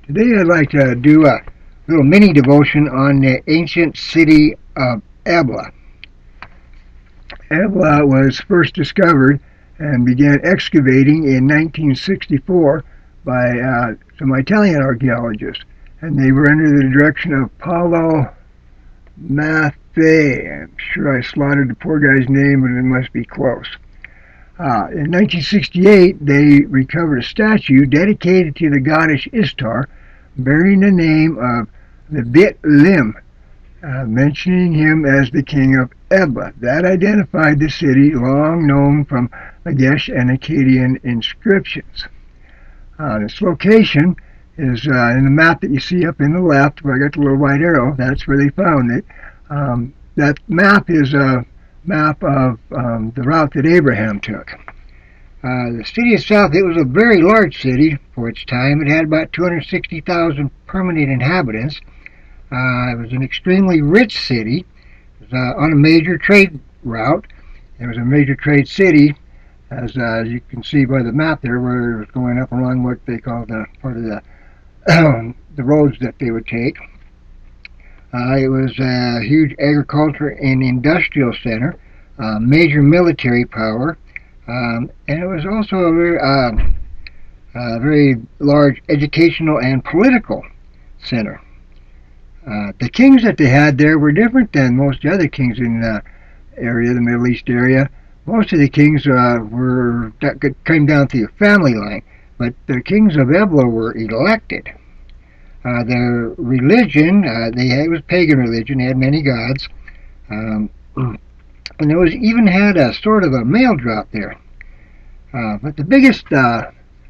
Today I'd like to do a little mini devotion on the ancient city of Ebla. Ebla was first discovered and began excavating in 1964 by some Italian archaeologists, and they were under the direction of Paolo Maffei. I'm sure I slaughtered the poor guy's name, but it must be close. In 1968, they recovered a statue dedicated to the goddess Ishtar, bearing the name of the Bit Lim, mentioning him as the king of Ebla. That identified the city, long known from Lagash and Akkadian inscriptions. Its location is in the map that you see up in the left, where I got the little white arrow. That's where they found it. That map is a map of the route that Abraham took. The city itself, it was a very large city for its time. It had about 260,000 permanent inhabitants. It was an extremely rich city. It was on a major trade route. It was a major trade city, as you can see by the map there, where it was going up along what they call the part of the roads that they would take. It was a huge agriculture and industrial center, major military power, and it was also a very large educational and political center. The kings that they had there were different than most of the other kings in the area, the Middle East area. Most of the kings came down through a family line, but the kings of Ebla were elected. Their religion, it was pagan religion. They had many gods, and there was even had a sort of a mail drop there. But the biggest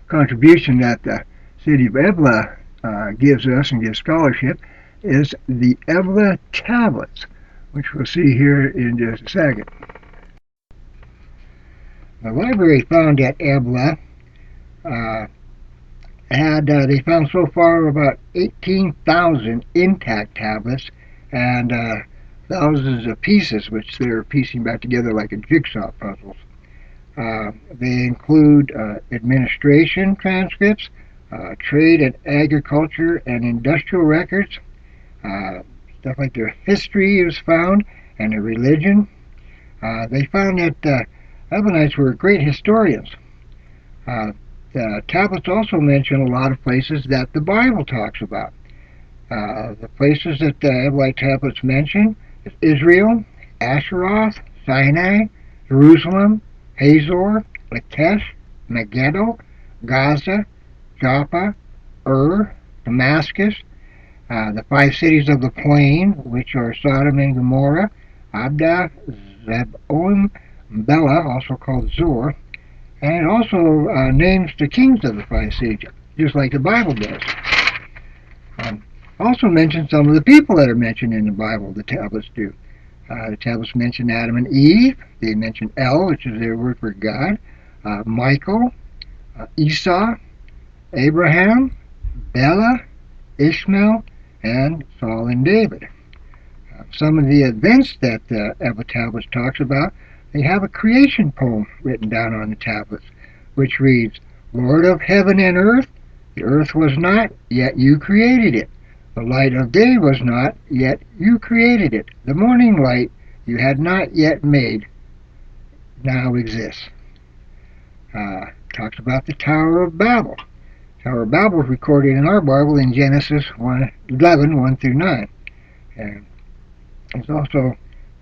contribution that the city of Ebla gives us and gives scholarship is the Ebla Tablets, which we'll see here in just a second. The library found at Ebla they found so far about 18,000 intact tablets and thousands of pieces, which they're piecing back together like a jigsaw puzzles. They include administration transcripts, trade and agriculture and industrial records, stuff like their history is found, and their religion. They found that Eblanites were great historians. The tablets also mention a lot of places that the Bible talks about. The places that the Eblite tablets mention is Israel, Asheroth, Sinai, Jerusalem, Hazor, Lachish, Megiddo, Gaza, Joppa, Damascus, the 5 cities of the plain, which are Sodom and Gomorrah, Abda, Zeboim, Bela, also called Zor, and it also names the kings of the 5 cities, just like the Bible does. Also mentions some of the people that are mentioned in the Bible, the tablets do. The tablets mention Adam and Eve. They mention El, which is their word for God, Michael, Esau, Abraham, Bela, Ishmael, and Saul and David. Some of the events that the Ebla tablets talks about, they have a creation poem written down on the tablets, which reads, Lord of heaven and earth, the earth was not, yet you created it. The light of day was not, yet you created it. The morning light you had not yet made, now exists. Talks about the Tower of Babel. Tower of Babel is recorded in our Bible in Genesis 11, 1 through 9. And it's also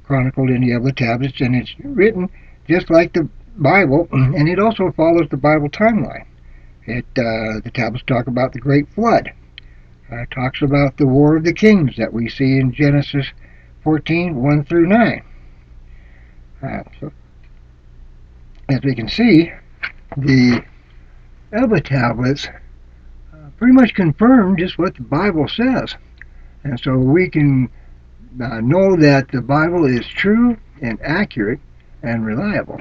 chronicled in the Ebla tablets, and it's written just like the Bible, and it also follows the Bible timeline. The tablets talk about the Great Flood. Talks about the War of the Kings that we see in Genesis 14, 1 through 9. So, as we can see, the Ebla tablets pretty much confirm just what the Bible says. And so we can know that the Bible is true and accurate and reliable.